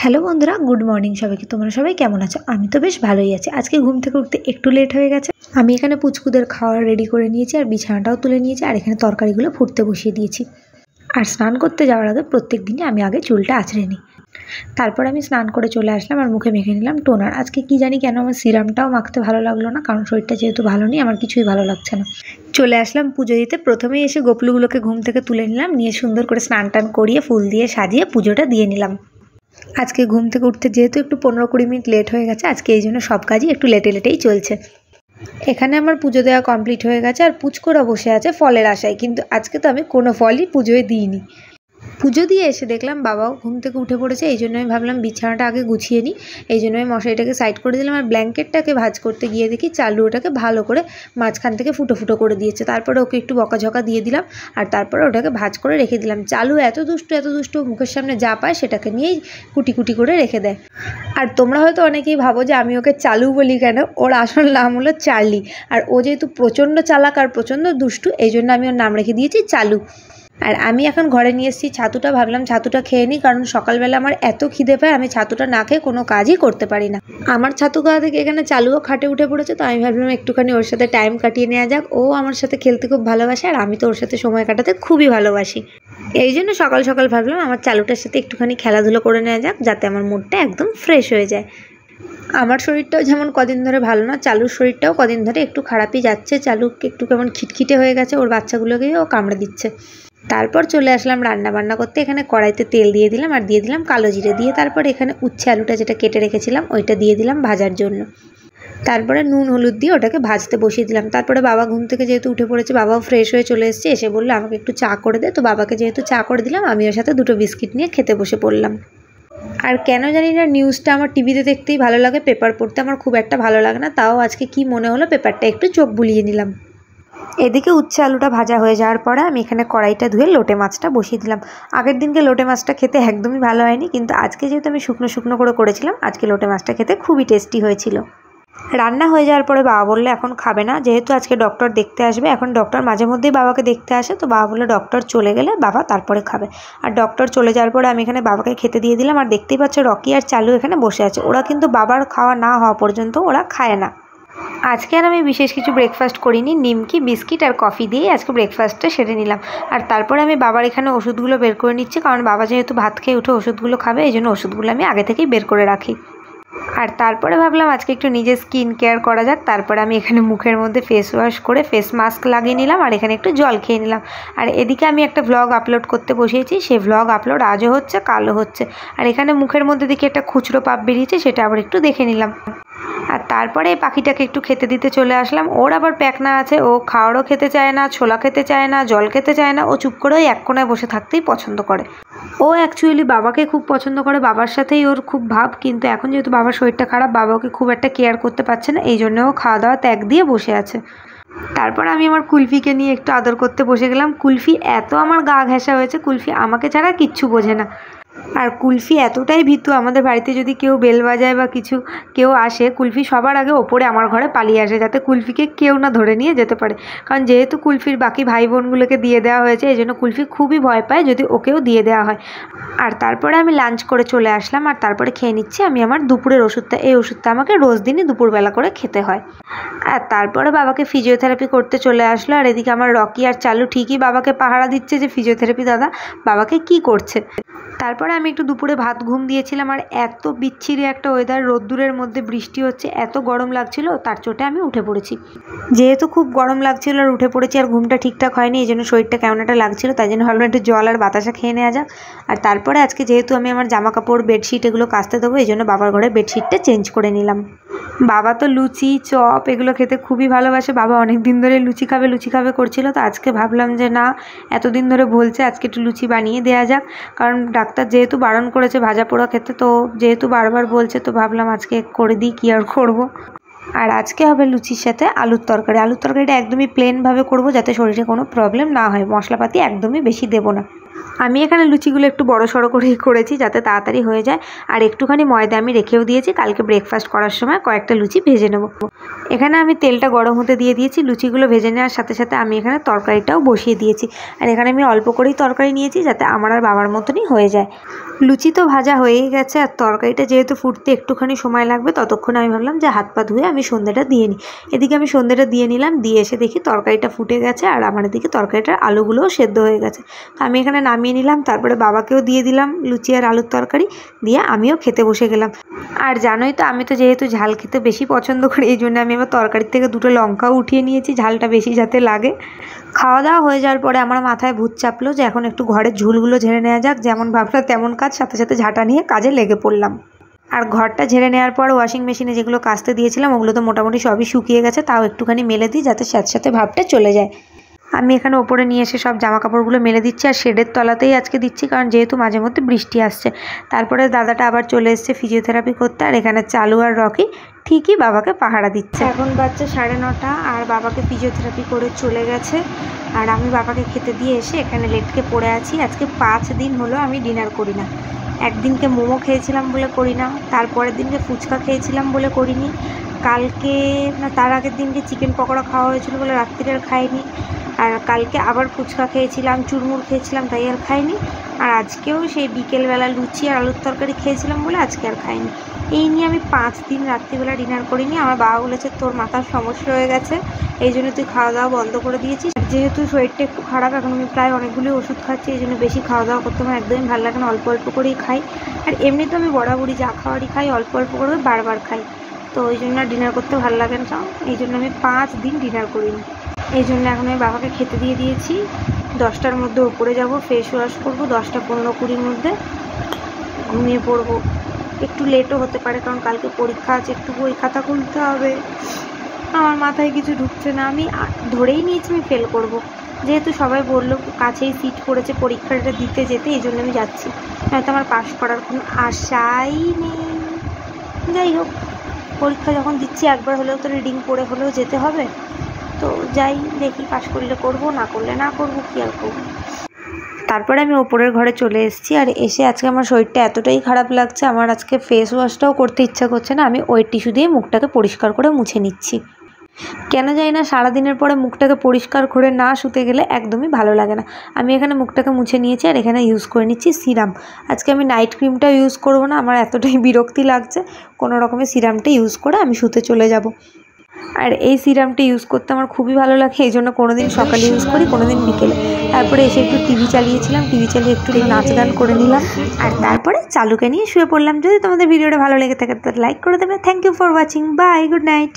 Hello বন্ধুরা, good morning সবাইকে। তোমরা সবাই কেমন আছো? আমি তো বেশ ভালোই আছি। আজকে ঘুম থেকে উঠতে একটু লেট হয়ে গেছে। আমি এখানে পুচকুদের খাওয়ার রেডি করে নিয়েছি আর বিছানাটাও তুলে নিয়েছি, আর এখানে তরকারিগুলো ফুটতে বসিয়ে দিয়েছি। আর স্নান করতে যাওয়ার আগে প্রত্যেক দিনই আমি আগে চুলটা আঁচড়ে নিই। তারপর আমি স্নান করে চলে আসলাম আর মুখে মেখে নিলাম টোনার। আজকে কি জানি কেন আমার সিরামটাও মাখতে ভালো লাগলো না, কারণ শরীরটা যেহেতু ভালো নেই আমার কিছুই ভালো লাগছে না। চলে আসলাম পুজো দিতে। প্রথমেই এসে গোপলুগুলোকে ঘুম থেকে তুলে নিলাম, নিয়ে সুন্দর করে স্নান টান করিয়ে ফুল দিয়ে সাজিয়ে পুজোটা দিয়ে নিলাম। আজকে ঘুম থেকে উঠতে যেহেতু একটু 15-20 মিনিট লেট হয়ে গেছে, আজকে এই জন্য সব কাজই একটু লেটেই চলছে। এখানে আমার পুজো দেওয়া কমপ্লিট হয়ে গেছে আর পুচকোরা বসে আছে ফলের আশায়, কিন্তু আজকে তো আমি কোনো ফলই পুজোয় দিইনি। পুজো দিয়ে এসে দেখলাম বাবাও ঘুম থেকে উঠে পড়েছে, এই জন্য আমি ভাবলাম বিছানাটা আগে গুছিয়ে নিই। এই জন্য আমি মশারিটাকে সাইড করে দিলাম আর ব্ল্যাঙ্কেটটাকে ভাঁজ করতে গিয়ে দেখি চালু ওটাকে ভালো করে মাঝখান থেকে ফুটো ফুটো করে দিয়েছে। তারপরে ওকে একটু বকাঝকা দিয়ে দিলাম আর তারপরে ওটাকে ভাঁজ করে রেখে দিলাম। চালু এত দুষ্টু, মুখের সামনে যা পায় সেটাকে নিয়েই কুটি কুটি করে রেখে দেয়। আর তোমরা হয়তো অনেকেই ভাবো যে আমি ওকে চালু বলি কেন, ওর আসল নাম হলো চার্লি। আর ও যেহেতু প্রচণ্ড চালাক আর প্রচণ্ড দুষ্টু, এই জন্য আমি ওর নাম রেখে দিয়েছি চালু। আর আমি এখন ঘরে নিয়ে এসেছি ছাতুটা, ভাবলাম ছাতুটা খেয়ে নিই, কারণ সকালবেলা আমার এত খিদে পায় আমি ছাতুটা না খেয়ে কোনো কাজই করতে পারি না। আমার ছাতু খাওয়া থেকে এখানে চালুও খাটে উঠে পড়েছে, তো আমি ভাবলাম একটুখানি ওর সাথে টাইম কাটিয়ে নেওয়া যাক। ও আমার সাথে খেলতে খুব ভালোবাসে আর আমি তো ওর সাথে সময় কাটাতে খুবই ভালোবাসি। এই জন্য সকাল সকাল ভাবলাম আমার চালুটার সাথে একটুখানি খেলাধুলো করে নেওয়া যাক, যাতে আমার মুডটা একদম ফ্রেশ হয়ে যায়। আমার শরীরটাও যেমন কদিন ধরে ভালো না, চালুর শরীরটাও কদিন ধরে একটু খারাপই যাচ্ছে। চালু একটু কেমন খিটখিটে হয়ে গেছে, ওর বাচ্চাগুলোকেই ও কামড়ে দিচ্ছে। তারপর চলে আসলাম রান্না বান্না করতে। এখানে কড়াইতে তেল দিয়ে দিলাম আর দিয়ে দিলাম কালো জিরে, দিয়ে তারপর এখানে উচ্ছে আলুটা যেটা কেটে রেখেছিলাম ওইটা দিয়ে দিলাম ভাজার জন্য। তারপরে নুন হলুদ দিয়ে ওটাকে ভাজতে বসিয়ে দিলাম। তারপরে বাবা ঘুম থেকে যেহেতু উঠে পড়েছে, বাবাও ফ্রেশ হয়ে চলে এসেছে, এসে বললো আমাকে একটু চা করে দে। তো বাবাকে যেহেতু চা করে দিলাম, আমি ওর সাথে দুটো বিস্কিট নিয়ে খেতে বসে পড়লাম। আর কেন জানি না নিউজটা আমার টিভিতে দেখতেই ভালো লাগে, পেপার পড়তে আমার খুব একটা ভালো লাগে না। তাও আজকে কি মনে হলো পেপারটা একটু চোখ বুলিয়ে নিলাম। এদিকে উচ্ছে আলুটা ভাজা হয়ে যাওয়ার পরে আমি এখানে কড়াইটা ধুয়ে লোটে মাছটা বসিয়ে দিলাম। আগের দিনকে লোটে মাছটা খেতে একদমই ভালো হয়নি, কিন্তু আজকে যেহেতু আমি শুকনো করে করেছিলাম, আজকে লোটে মাছটা খেতে খুবই টেস্টি হয়েছিল। রান্না হয়ে যাওয়ার পরে বাবা বললো এখন খাবে না, যেহেতু আজকে ডক্টর দেখতে আসবে। এখন ডক্টর মাঝে মধ্যেই বাবাকে দেখতে আসে, তো বাবা বললো ডক্টর চলে গেলে বাবা তারপরে খাবে। আর ডক্টর চলে যাওয়ার পরে আমি এখানে বাবাকে খেতে দিয়ে দিলাম। আর দেখতেই পাচ্ছ রকি আর চালু এখানে বসে আছে, ওরা কিন্তু বাবার খাওয়া না হওয়া পর্যন্ত ওরা খায় না। আজকে আর আমি বিশেষ কিছু ব্রেকফাস্ট করিনি, নিমকি বিস্কিট আর কফি দিয়েই আজকে ব্রেকফাস্টটা সেরে নিলাম। আর তারপরে আমি বাবার এখানে ওষুধগুলো বের করে নিচ্ছি, কারণ বাবা যেহেতু ভাত খেয়ে উঠে ওষুধগুলো খাবে, এই জন্য ওষুধগুলো আমি আগে থেকেই বের করে রাখি। আর তারপরে ভাবলাম আজকে একটু নিজের স্কিন কেয়ার করা যাক। তারপরে আমি এখানে মুখের মধ্যে ফেস ওয়াশ করে ফেস মাস্ক লাগিয়ে নিলাম আর এখানে একটু জল খেয়ে নিলাম। আর এদিকে আমি একটা ভ্লগ আপলোড করতে বসিয়েছি, সেই ভ্লগ আপলোড আজও হচ্ছে কালও হচ্ছে। আর এখানে মুখের মধ্যে দিকে একটা খুচরো পাপ বেরিয়েছে, সেটা আবার একটু দেখে নিলাম। আর তারপরে এই পাখিটাকে একটু খেতে দিতে চলে আসলাম। ওর আবার প্যাকনা আছে, ও খাওয়ারও খেতে চায় না, ছোলা খেতে চায় না, জল খেতে চায় না, ও চুপ করে ওই এক কোনায় বসে থাকতেই পছন্দ করে। ও অ্যাকচুয়ালি বাবাকে খুব পছন্দ করে, বাবার সাথেই ওর খুব ভাব, কিন্তু এখন যেহেতু বাবার শরীরটা খারাপ, বাবাকে খুব একটা কেয়ার করতে পারছে না, এই জন্য ও খাওয়া দাওয়া ত্যাগ দিয়ে বসে আছে। তারপর আমি আমার কুলফিকে নিয়ে একটু আদর করতে বসে গেলাম। কুলফি এত আমার গা ঘেঁষা হয়েছে, কুলফি আমাকে ছাড়া কিচ্ছু বোঝে না। আর কুলফি এতটাই ভীতু, আমাদের বাড়িতে যদি কেউ বেল বাজায় বা কেউ আসে, কুলফি সবার আগে ওপরে আমার ঘরে পালিয়ে আসে, যাতে কুলফিকে কেউ না ধরে নিয়ে যেতে পারে। কারণ যেহেতু কুলফির বাকি ভাই বোনগুলোকে দিয়ে দেওয়া হয়েছে, এই জন্য কুলফি খুবই ভয় পায় যদি ওকেও দিয়ে দেওয়া হয়। আর তারপরে আমি লাঞ্চ করে চলে আসলাম আর তারপরে খেয়ে নিচ্ছি আমি আমার দুপুরের ওষুধটা। এই ওষুধটা আমাকে রোজ দিনই দুপুরবেলা করে খেতে হয়। আর তারপরে বাবাকে ফিজিওথেরাপি করতে চলে আসলো। আর এদিকে আমার রকি আর চালু ঠিকই বাবাকে পাহারা দিচ্ছে যে ফিজিওথেরাপি দাদা বাবাকে কি করছে। তারপরে আমি একটু দুপুরে ভাত ঘুম দিয়েছিলাম। আর এত বিচ্ছিরি একটা ওয়েদার, রোদ্দুরের মধ্যে বৃষ্টি হচ্ছে, এত গরম লাগছিল, তার চোটে আমি উঠে পড়েছি। যেহেতু খুব গরম লাগছিল আর উঠে পড়েছি আর ঘুমটা ঠিকঠাক হয়নি, এই জন্য শরীরটা কেমন একটা লাগছিল, তাই জন্য ভাবলাম একটু জল আর বাতাসা খেয়ে নেওয়া যাক। আর তারপরে আজকে যেহেতু আমি আমার জামা কাপড় বেডশিট এগুলো কাচতে দেবো, এই জন্য বাবার ঘরে বেডশিটটা চেঞ্জ করে নিলাম। বাবা তো লুচি চপ এগুলো খেতে খুবই ভালোবাসে, বাবা অনেক দিন ধরে লুচি খাবে করছিল, তো আজকে ভাবলাম যে না, এতদিন ধরে বলছে আজকে একটু লুচি বানিয়ে দেওয়া যাক। কারণ ডাক্তার যেহেতু বারণ করেছে ভাজা পোড়া খেতে, তো যেহেতু বারবার বলছে, তো ভাবলাম আজকে করে দিই, কী আর করবো। আর আজকে হবে লুচির সাথে আলুর তরকারি। আলুর তরকারিটা একদমই প্লেনভাবে করব, যাতে শরীরে কোনো প্রবলেম না হয়, মশলাপাতি একদমই বেশি দেবো না। আমি এখানে লুচিগুলো একটু বড় সড়ো করেই করেছি, যাতে তাড়াতাড়ি হয়ে যায়। আর একটুখানি ময়দা আমি রেখেও দিয়েছি, কালকে ব্রেকফাস্ট করার সময় কয়েকটা লুচি ভেজে নেব। এখানে আমি তেলটা গরম হতে দিয়ে দিয়েছি, লুচিগুলো ভেজে নেওয়ার সাথে সাথে আমি এখানে তরকারিটাও বসিয়ে দিয়েছি। আর এখানে আমি অল্প করেই তরকারি নিয়েছি, যাতে আমার আর বাবার মতনই হয়ে যায়। লুচি তো ভাজা হয়েই গেছে, আর তরকারিটা যেহেতু ফুটতে একটুখানি সময় লাগবে, ততক্ষণে আমি ভাবলাম যে হাত পা ধুয়ে আমি সন্ধ্যেটা দিয়ে নিই। এদিকে আমি সন্ধ্যেটা দিয়ে নিলাম, দিয়ে এসে দেখি তরকারিটা ফুটে গেছে, আর আমার এদিকে তরকারিটার আলুগুলোও সেদ্ধ হয়ে গেছে। তো আমি এখানে নামিয়ে নিলাম, তারপরে বাবাকেও দিয়ে দিলাম লুচি আর আলুর তরকারি, দিয়ে আমিও খেতে বসে গেলাম। আর জানোই তো আমি তো যেহেতু ঝাল খেতে বেশি পছন্দ করি, এই জন্য আমি আবার তরকারির থেকে 2টো লঙ্কাও উঠিয়ে নিয়েছি, ঝালটা বেশি যাতে লাগে। খাওয়া দাওয়া হয়ে যাওয়ার পরে আমার মাথায় ভূত চাপলো যে এখন একটু ঘরের ঝুলগুলো ঝেড়ে নেওয়া যাক। যেমন ভাবনা তেমন কাজ, সাথে সাথে ঝাঁটা নিয়ে কাজে লেগে পড়লাম। আর ঘরটা ঝেড়ে নেওয়ার পর ওয়াশিং মেশিনে যেগুলো কাচতে দিয়েছিলাম ওগুলো তো মোটামুটি সবই শুকিয়ে গেছে, তাও একটুখানি মেলে দিই যাতে সাথে সাথে ভাবটা চলে যায়। আমি এখানে ওপরে নিয়ে এসে সব জামা কাপড়গুলো মেলে দিচ্ছি, আর শেডের তলাতেই আজকে দিচ্ছি, কারণ যেহেতু মাঝে মধ্যে বৃষ্টি আসছে। তারপরে দাদাটা আবার চলে এসছে ফিজিওথেরাপি করতে, আর এখানে চালু আর রকি ঠিকই বাবাকে পাহারা দিচ্ছে। এখন বাচ্চা 9:30, আর বাবাকে ফিজিওথেরাপি করে চলে গেছে, আর আমি বাবাকে খেতে দিয়ে এসে এখানে লেটকে পড়ে আছি। আজকে 5 দিন হলো আমি ডিনার করি না। একদিনকে মোমো খেয়েছিলাম বলে করি না, তারপরের দিনকে ফুচকা খেয়েছিলাম বলে করিনি, কালকে না তার আগের দিনকে চিকেন পকোড়া খাওয়া হয়েছিল বলে রাত্রিরে আর খাইনি, আর কালকে আবার ফুচকা খেয়েছিলাম, চুরমুর খেয়েছিলাম তাই আর খাইনি, আর আজকেও সেই বিকেলবেলা লুচি আর আলুর তরকারি খেয়েছিলাম বলে আজকে আর খাইনি। এই নিয়ে আমি 5 দিন রাত্রিবেলা ডিনার করিনি। আমার বাবা বলেছে তোর মাথার সমস্যা হয়ে গেছে, এই জন্য তুই খাওয়া দাওয়া বন্ধ করে দিয়েছিস। যেহেতু শরীরটা একটু খারাপ, এখন আমি প্রায় অনেকগুলি ওষুধ খাচ্ছি, এই জন্য বেশি খাওয়া দাওয়া করতে আমার একদমই ভালো লাগে না, অল্প অল্প করেই খাই। আর এমনি তো আমি বরাবরই যা খাওয়ারই খাই অল্প অল্প করে বারবার খাই, তো ওই জন্য ডিনার করতে ভালো লাগে না, এই জন্য আমি 5 দিন ডিনার করিনি। এই জন্য এখন আমি বাবাকে খেতে দিয়ে দিয়েছি। 10টার মধ্যে উপরে যাব, ফেস ওয়াশ করবো, 10টা 15-20 মধ্যে ঘুমিয়ে পড়বো। একটু লেটও হতে পারে, কারণ কালকে পরীক্ষা আছে, একটু বই খাতা খুলতে হবে। আমার মাথায় কিছু ঢুকছে না, আমি ধরেই নিয়েছি আমি ফেল করব, যেহেতু সবাই বললো কাছেই সিট পড়েছে পরীক্ষাটা দিতে যেতে, এই জন্য আমি যাচ্ছি, হয়তো আমার পাশ করার কোনো আশাই নেই। যাই হোক, পরীক্ষা যখন দিচ্ছি একবার হলেও তো রিডিং পড়ে হলেও যেতে হবে, তো যাই দেখি, পাশ করলে করব, না করলে না করব, কী আর করবো। তারপরে আমি ওপরের ঘরে চলে এসেছি, আর এসে আজকে আমার শরীরটা এতটাই খারাপ লাগছে, আমার আজকে ফেস ওয়াশটাও করতে ইচ্ছা করছে না, আমি ওয়েট টিস্যু দিয়ে মুখটাকে পরিষ্কার করে মুছে নিচ্ছি। কেন জানি না সারাদিনের পরে মুখটাকে পরিষ্কার করে না শুতে গেলে একদমই ভালো লাগে না। আমি এখানে মুখটাকে মুছে নিয়েছি, আর এখানে ইউজ করে নিচ্ছি সিরাম। আজকে আমি নাইট ক্রিমটা ইউজ করব না, আমার এতটাই বিরক্তি লাগছে, কোনো রকমের সিরামটা ইউজ করে আমি শুতে চলে যাব। আর এই সিরামটা ইউজ করতে আমার খুবই ভালো লাগে, এই জন্য কোনো দিন সকালে ইউজ করি, কোনো দিন বিকেলে। তারপরে এসে একটু টিভি চালিয়েছিলাম, টিভি চালিয়ে একটু নাচ গান করে নিলাম, আর তারপরে চালুকে নিয়ে শুয়ে পড়লাম। যদি তোমাদের ভিডিওটা ভালো লেগে থাকে তো লাইক করে দেবে। Thank you for watching, bye, good night.